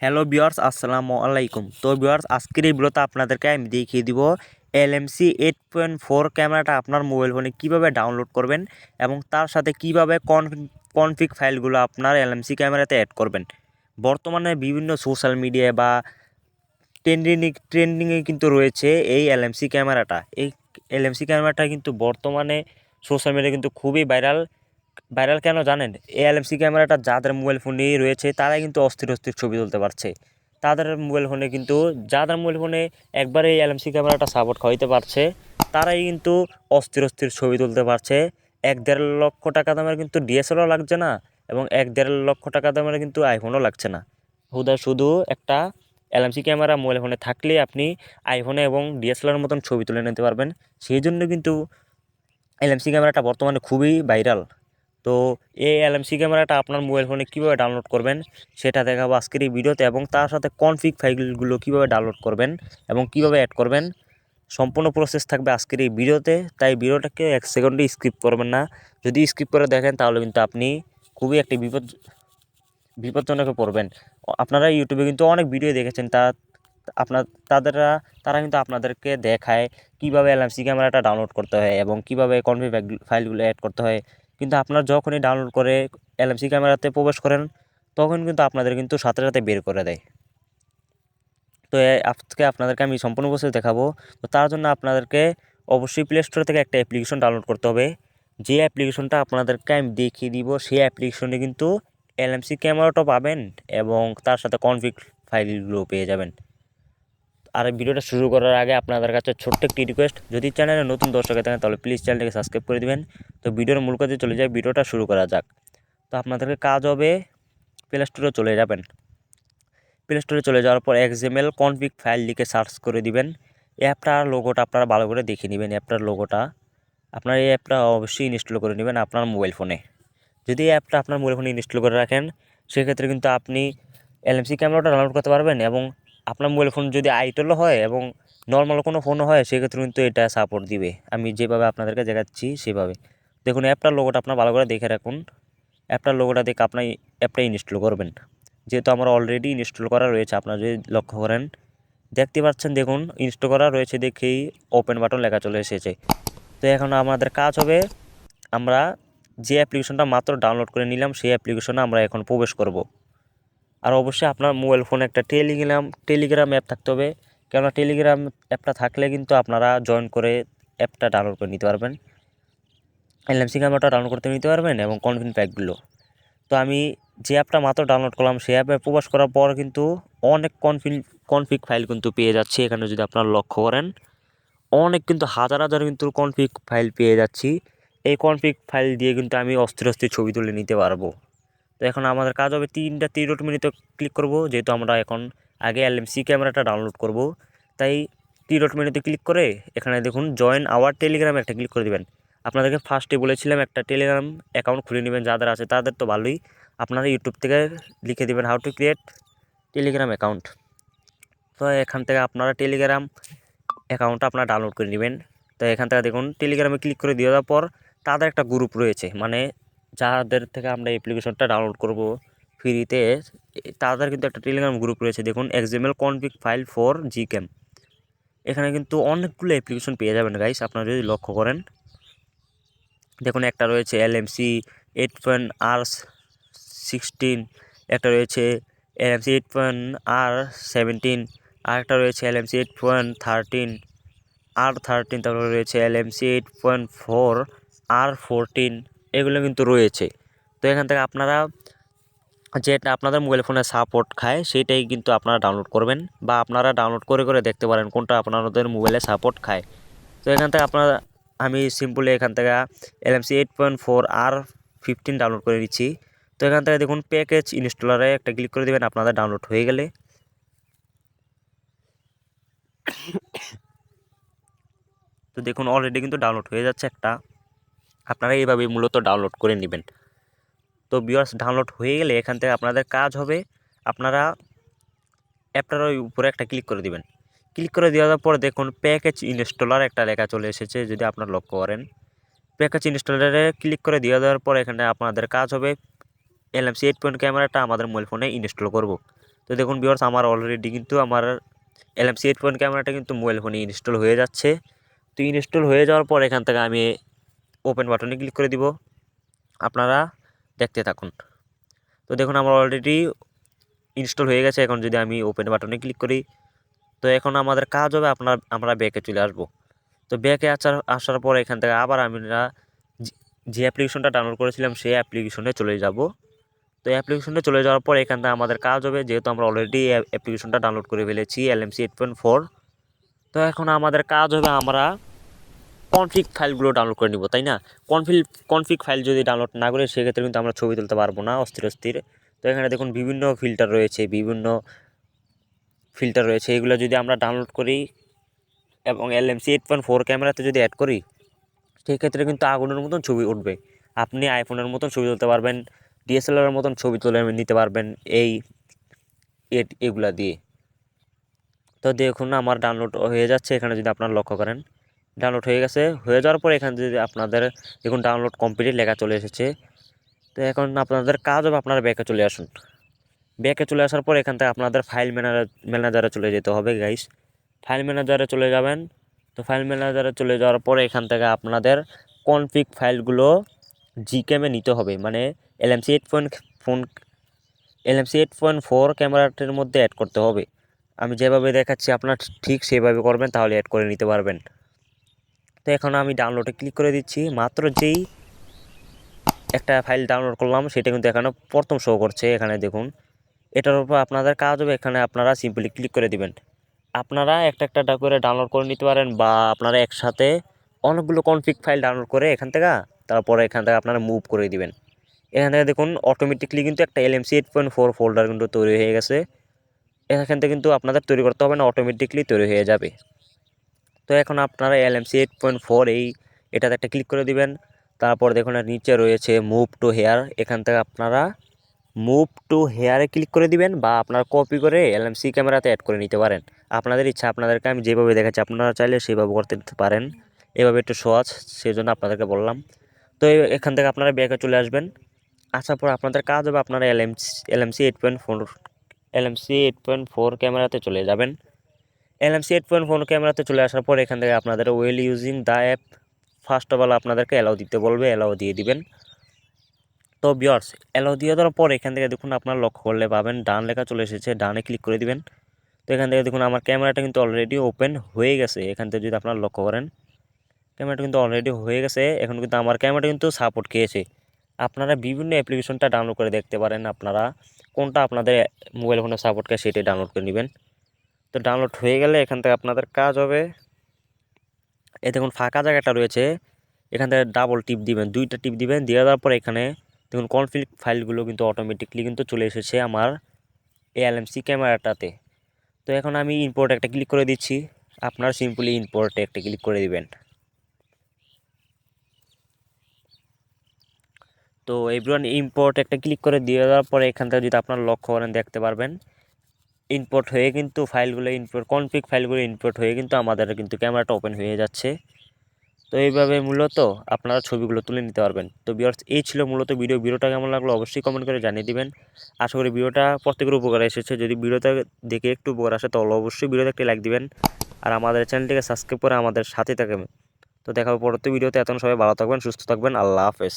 Hello viewers, আসসালামু আলাইকুম। তো ভিউয়ার্স, আজকের এই ভিডিওতে আপনাদেরকে আমি দেখিয়ে দিব LMC8.4 ক্যামেরাটা আপনার মোবাইল ফোনে কীভাবে ডাউনলোড করবেন এবং তার সাথে কীভাবে কনফিগ ফাইলগুলো আপনার LMC ক্যামেরাতে অ্যাড করবেন। বর্তমানে বিভিন্ন সোশ্যাল মিডিয়ায় বা ট্রেন্ডিংয়ে কিন্তু রয়েছে এই LMC ক্যামেরাটা। এই LMC ক্যামেরাটা কিন্তু বর্তমানে সোশ্যাল মিডিয়ায় কিন্তু খুবই ভাইরাল কেন জানেন? এই LMC ক্যামেরাটা যাদের মোবাইল ফোনে রয়েছে তারাই কিন্তু অস্থির ছবি তুলতে পারছে। তাদের মোবাইল ফোনে কিন্তু যাদের মোবাইল ফোনে একবারে এই LMC ক্যামেরাটা সাপোর্ট খাওয়াইতে পারছে তারাই কিন্তু অস্থির ছবি তুলতে পারছে। 1-1.5 লক্ষ টাকা দামের কিন্তু DSLR লাগছে না এবং 1-1.5 লক্ষ টাকা দামের কিন্তু আইফোনও লাগছে না। শুধু একটা LMC ক্যামেরা মোবাইল ফোনে থাকলেই আপনি আইফোনে এবং DSLR মতন ছবি তুলে নিতে পারবেন। সেই জন্য কিন্তু LMC ক্যামেরাটা বর্তমানে খুবই ভাইরাল। তো এই LMC ক্যামেরাটা আপনার মোবাইল ফোনে কীভাবে ডাউনলোড করবেন সেটা দেখাবো আজকের এই ভিডিওতে, এবং তার সাথে কনফিগ ফাইলগুলো কীভাবে ডাউনলোড করবেন এবং কীভাবে অ্যাড করবেন সম্পূর্ণ প্রসেস থাকবে আজকের এই ভিডিওতে। তাই ভিডিওটাকে 1 সেকেন্ডে স্কিপ করবেন না। যদি স্কিপ করে দেখেন তাহলে কিন্তু আপনি খুবই একটি বিপজ্জনকে পড়বেন। আপনারা ইউটিউবে কিন্তু অনেক ভিডিও দেখেছেন, তারা কিন্তু আপনাদেরকে দেখায় কীভাবে LMC ক্যামেরাটা ডাউনলোড করতে হয় এবং কীভাবে কনফিগ ফাইলগুলো অ্যাড করতে হয়। কিন্তু আপনারা যখনই ডাউনলোড করে LMC ক্যামেরাতে প্রবেশ করেন তখন কিন্তু আপনাদের কিন্তু সাথে বের করে দেয়। তো আজকে আপনাদেরকে আমি সম্পূর্ণ প্রসেস দেখাবো। তো তার জন্য আপনাদেরকে অবশ্যই প্লে স্টোর থেকে একটা অ্যাপ্লিকেশন ডাউনলোড করতে হবে। যে অ্যাপ্লিকেশনটা আপনাদেরকে আমি দেখিয়ে দিব সেই অ্যাপ্লিকেশনে কিন্তু LMC ক্যামেরাটাও পাবেন এবং তার সাথে কনফিগ ফাইলগুলো পেয়ে যাবেন। আর ভিডিওটা শুরু করার আগে আপনাদের কাছে ছোট্ট একটি রিকোয়েস্ট, যদি চ্যানেলে নতুন দর্শক থাকেন তাহলে প্লিজ চ্যানেলটাকে সাবস্ক্রাইব করে দিবেন। তো ভিডিওর মূল কাজে চলে যায়, ভিডিওটা শুরু করা যাক। তো আপনাদেরকে কাজ হবে প্লে স্টোরে চলে যাবেন। প্লে স্টোরে চলে যাওয়ার পর XML কনফিগ ফাইল লিখে সার্চ করে দিবেন। অ্যাপটার লোগোটা আপনারা ভালো করে দেখে নেবেন। অ্যাপটার লোগোটা আপনারা এই অ্যাপটা অবশ্যই ইনস্টল করে নেবেন আপনার মোবাইল ফোনে। যদি এই অ্যাপটা আপনার মোবাইল ফোনে ইনস্টল করে রাখেন সেক্ষেত্রে কিন্তু আপনি LMC ক্যামেরাটা ডাউনলোড করতে পারবেন, এবং আপনার মোবাইল ফোন যদি আইটেলও হয় এবং নর্মাল কোনো ফোনও হয় সেক্ষেত্রে কিন্তু এটা সাপোর্ট দিবে। আমি যেভাবে আপনাদেরকে দেখাচ্ছি সেভাবে দেখুন। অ্যাপটার লোগোটা আপনার ভালো করে দেখে রাখুন। অ্যাপটার লোগোটা দেখে আপনার অ্যাপটা ইনস্টল করবেন। যেহেতু আমার অলরেডি ইনস্টল করা রয়েছে, আপনারা যদি লক্ষ্য করেন দেখতে পাচ্ছেন, দেখুন ইনস্টল করা রয়েছে দেখেই ওপেন বাটন লেখা চলে এসেছে। তো এখন আমাদের কাজ হবে, আমরা যে অ্যাপ্লিকেশনটা মাত্র ডাউনলোড করে নিলাম সেই অ্যাপ্লিকেশনে আমরা এখন প্রবেশ করব। আর অবশ্যই আপনার মোবাইল ফোনে একটা টেলিগ্রাম অ্যাপ থাকতে হবে, কেননা টেলিগ্রাম অ্যাপটা থাকলে কিন্তু আপনারা জয়েন করে অ্যাপটা ডাউনলোড করে নিতে পারবেন। LMC ক্যামেরাটা ডাউনলোড করতে নিতে পারবেন এবং কনফিগ প্যাকগুলো। তো আমি যে অ্যাপটা মাত্র ডাউনলোড করলাম সেই অ্যাপে প্রবেশ করার পর কিন্তু অনেক কনফিগ ফাইল কিন্তু পেয়ে যাচ্ছি। এখানে যদি আপনারা লক্ষ্য করেন অনেক কিন্তু হাজার কিন্তু কনফিগ ফাইল পেয়ে যাচ্ছি। এই কনফিগ ফাইল দিয়ে কিন্তু আমি অস্থির ছবি তুলে নিতে পারবো। তো এখন আমাদের কাজ হবে 3 ডট মেনুতে ক্লিক করব, যেহেতু আমরা এখন আগে LMC ক্যামেরাটা ডাউনলোড করব। তাই 3 ডট মেনুতে ক্লিক করে এখানে দেখুন জয়েন আওয়ার টেলিগ্রাম একটা ক্লিক করে দেবেন। আপনাদেরকে ফার্স্টে বলেছিলাম একটা টেলিগ্রাম অ্যাকাউন্ট খুলে নেবেন, যাদের আছে তাদের তো ভালোই। আপনারা ইউটিউব থেকে লিখে দেবেন how to create Telegram account. তো এখান থেকে আপনারা টেলিগ্রাম অ্যাকাউন্টটা আপনারা ডাউনলোড করে নেবেন। তো এখান থেকে দেখুন টেলিগ্রামে ক্লিক করে দেওয়ার পর তাদের একটা গ্রুপ রয়েছে, মানে যাদের থেকে আমরা অ্যাপ্লিকেশনটা ডাউনলোড করব ফ্রিতে তাদের কিন্তু একটা টেলিগ্রাম গ্রুপ রয়েছে। দেখুন XML config file for Gcam। এখানে কিন্তু অনেকগুলো অ্যাপ্লিকেশন পেয়ে যাবেন গাইস, আপনারা যদি লক্ষ্য করেন। দেখুন একটা রয়েছে LMC8.R16, একটা রয়েছে LMC8.R17, আর একটা রয়েছে LMC8.13 তারপরে রয়েছে LMC8.4R14। এগুলো কিন্তু রয়েছে। তো এখান থেকে আপনারা যেটা আপনাদের মোবাইল ফোনে সাপোর্ট খায় সেটাই কিন্তু আপনারা ডাউনলোড করবেন, বা আপনারা ডাউনলোড করে দেখতে পারেন কোনটা আপনাদের মোবাইলে সাপোর্ট খায়। তো এখান থেকে আমি সিম্পলি এখান থেকে LMC8.4R15 ডাউনলোড করে নিচ্ছি। তো এখান থেকে দেখুন প্যাকেজ ইনস্টলারে একটা ক্লিক করে দেবেন আপনাদের ডাউনলোড হয়ে গেলে। তো দেখুন অলরেডি কিন্তু ডাউনলোড হয়ে যাচ্ছে একটা। আপনারা এইভাবে মূলত ডাউনলোড করে নেবেন। তো ভিউয়ার্স, ডাউনলোড হয়ে গেলে এখান থেকে আপনাদের কাজ হবে, আপনারা অ্যাপটার উপরে একটা ক্লিক করে দিবেন। ক্লিক করে দেওয়ার পর দেখুন প্যাকেজ ইনস্টলার একটা লেখা চলে এসেছে, যদি আপনারা লক্ষ্য করেন। প্যাকেজ ইনস্টলারে ক্লিক করে দেওয়ার পর এখানে আপনাদের কাজ হবে LMC8 ক্যামেরাটা আমাদের মোবাইল ফোনে ইনস্টল করব। তো দেখুন ভিউয়ার্স, আমার অলরেডি কিন্তু আমার LMC8 ক্যামেরাটা কিন্তু মোবাইল ফোনে ইনস্টল হয়ে যাচ্ছে। তো ইনস্টল হয়ে যাওয়ার পর এখান থেকে আমি ওপেন বাটনে ক্লিক করে দিব, আপনারা দেখতে থাকুন। তো দেখুন আমার অলরেডি ইনস্টল হয়ে গেছে। এখন যদি আমি ওপেন বাটনে ক্লিক করি, তো এখন আমাদের কাজ হবে আমরা ব্যাকে চলে আসব। তো ব্যাকে আসার পর এখান থেকে আবার আমরা যে অ্যাপ্লিকেশনটা ডাউনলোড করেছিলাম সেই অ্যাপ্লিকেশনে চলে যাব। তো অ্যাপ্লিকেশনে চলে যাওয়ার পর এখান থেকে আমাদের কাজ হবে, যেহেতু আমরা অলরেডি অ্যাপ্লিকেশনটা ডাউনলোড করে ফেলেছি LMC8.4, তো এখন আমাদের কাজ হবে আমরা কনফিগ ফাইলগুলো ডাউনলোড করে নিব, তাই না? কনফিগ ফাইল যদি ডাউনলোড না করে সেক্ষেত্রে কিন্তু আমরা ছবি তুলতে পারবো না অস্থির। তো এখানে দেখুন বিভিন্ন ফিল্টার রয়েছে, এগুলো যদি আমরা ডাউনলোড করি এবং LMC8.4 ক্যামেরাতে যদি অ্যাড করি, সেক্ষেত্রে কিন্তু আগুনের মতন ছবি উঠবে। আপনি আইফোনের মতন ছবি তুলতে পারবেন, DSLR-এর মতন ছবি তুলে নিতে পারবেন এগুলা দিয়ে। তো দেখুন আমার ডাউনলোড হয়ে যাচ্ছে, এখানে যদি আপনারা লক্ষ্য করেন ডাউনলোড হয়ে গেছে। হয়ে যাওয়ার পর এখানে যদি আপনাদের দেখুন ডাউনলোড কমপ্লিট লেখা চলে এসেছে। তো এখন আপনাদের কাজ হবে আপনারা ব্যাকে চলে আসুন। ব্যাকে চলে আসার পর এখান থেকে আপনাদের ফাইল ম্যানেজারে চলে যেতে হবে গাইস। ফাইল ম্যানেজারে চলে যাবেন। তো ফাইল ম্যানেজারে চলে যাওয়ার পরে এখান থেকে আপনাদের কনফিগ ফাইলগুলো Gcam-এ নিতে হবে, মানে LMC8.4 ক্যামেরাটির মধ্যে অ্যাড করতে হবে। আমি যেভাবে দেখাচ্ছি আপনার ঠিক সেভাবে করবেন, তাহলে অ্যাড করে নিতে পারবেন। তো এখন আমি ডাউনলোডে ক্লিক করে দিচ্ছি। মাত্র যেই একটা ফাইল ডাউনলোড করলাম সেটা কিন্তু এখানে প্রথম শো করছে। এখানে দেখুন, এটার উপর আপনাদের কাজ হবে, এখানে আপনারা সিম্পলি ক্লিক করে দিবেন। আপনারা একটা করে ডাউনলোড করে নিতে পারেন, বা আপনারা একসাথে অনেকগুলো কনফিগ ফাইল ডাউনলোড করে এখান থেকে আপনারা মুভ করে দিবেন। এখান থেকে দেখুন অটোমেটিকলি কিন্তু একটা LMC8.4 ফোল্ডার কিন্তু তৈরি হয়ে গেছে। এখান থেকে কিন্তু আপনাদের তৈরি করতে হবে না, অটোমেটিকলি তৈরি হয়ে যাবে। তো এখন আপনারা LMC8.4 এটাতে একটা ক্লিক করে দিবেন। তারপর দেখুন নিচে রয়েছে মুভ টু হেয়ার, এখান থেকে আপনারা মুভ টু হেয়ারে ক্লিক করে দিবেন, বা আপনারা কপি করে LMC ক্যামেরাতে অ্যাড করে নিতে পারেন। আপনাদের ইচ্ছা, আপনাদেরকে আমি যেভাবে দেখাচ্ছি আপনারা চাইলে সেভাবে করতে পারেন। এভাবে একটু সহজ, সেই জন্য আপনাদেরকে বললাম। তো এখান থেকে আপনারা ব্যাকে চলে আসবেন। আসার পর আপনাদের কাজ হবে আপনারা LMC8.4 ক্যামেরাতে চলে যাবেন। LMC8.4 ক্যামেরাতে চলে আসার পর এখান থেকে আপনাদের well using the app first of all আপনাদেরকে অ্যালাউ দিতে বলবে, অ্যালাউ দিয়ে দিবেন। তো ভিউয়ার্স, অ্যালাউ দিয়ে দেওয়ার পর এখান থেকে দেখুন আপনারা লক্ষ্য করলে পাবেন ডান লেখা চলে এসেছে, ডানে ক্লিক করে দিবেন। তো এখান থেকে দেখুন আমার ক্যামেরাটা কিন্তু অলরেডি ওপেন হয়ে গেছে। এখান থেকে যদি আপনারা লক্ষ্য করেন ক্যামেরাটা কিন্তু অলরেডি হয়ে গেছে। এখন কিন্তু আমার ক্যামেরাটা কিন্তু সাপোর্ট খেয়েছে। আপনারা বিভিন্ন অ্যাপ্লিকেশনটা ডাউনলোড করে দেখতে পারেন, আপনারা কোনটা আপনাদের মোবাইল ফোনে সাপোর্ট খায় সেটাই ডাউনলোড করে নেবেন। তো ডাউনলোড হয়ে গেলে এখান থেকে আপনাদের কাজ হবে, এই দেখুন ফাঁকা জায়গাটা রয়েছে, এখান থেকে ডাবল টিপ দিবেন, দুইটা টিপ দিবেন। দিয়ে দেওয়ার পর এখানে দেখুন কনফিগ ফাইলগুলো কিন্তু অটোমেটিকলি কিন্তু চলে এসেছে আমার LMC ক্যামেরাটাতে। তো এখন আমি ইম্পোর্ট একটা ক্লিক করে দিচ্ছি, আপনারা সিম্পলি ইম্পোর্টে একটা ক্লিক করে দিবেন। তো এভরিওয়ান ইম্পোর্ট একটা ক্লিক করে দিয়ে দেওয়ার পরে এখান থেকে যদি আপনারা লক্ষ্য করেন দেখতে পারবেন ইম্পোর্ট হয়ে কিন্তু কনফিগ ফাইলগুলো ইম্পোর্ট হয়ে কিন্তু আমাদের কিন্তু ক্যামেরাটা ওপেন হয়ে যাচ্ছে। তো এইভাবে মূলত আপনারা ছবিগুলো তুলে নিতে পারবেন। তো ভিউয়ার্স, এই ছিল মূলত ভিডিওটা কেমন লাগলো অবশ্যই কমেন্ট করে জানিয়ে দিবেন। আশা করি ভিডিওটা প্রত্যেকের উপকার এসেছে। যদি ভিডিওটা দেখে একটু উপকার আসে তাহলে অবশ্যই ভিডিওতে একটি লাইক দিবেন, আর আমাদের চ্যানেলটিকে সাবস্ক্রাইব করে আমাদের সাথে থাকবেন। তো দেখা হবে পরবর্তী ভিডিওতে। এতক্ষণ সবাই ভালো থাকবেন, সুস্থ থাকবেন, আল্লাহ হাফেজ।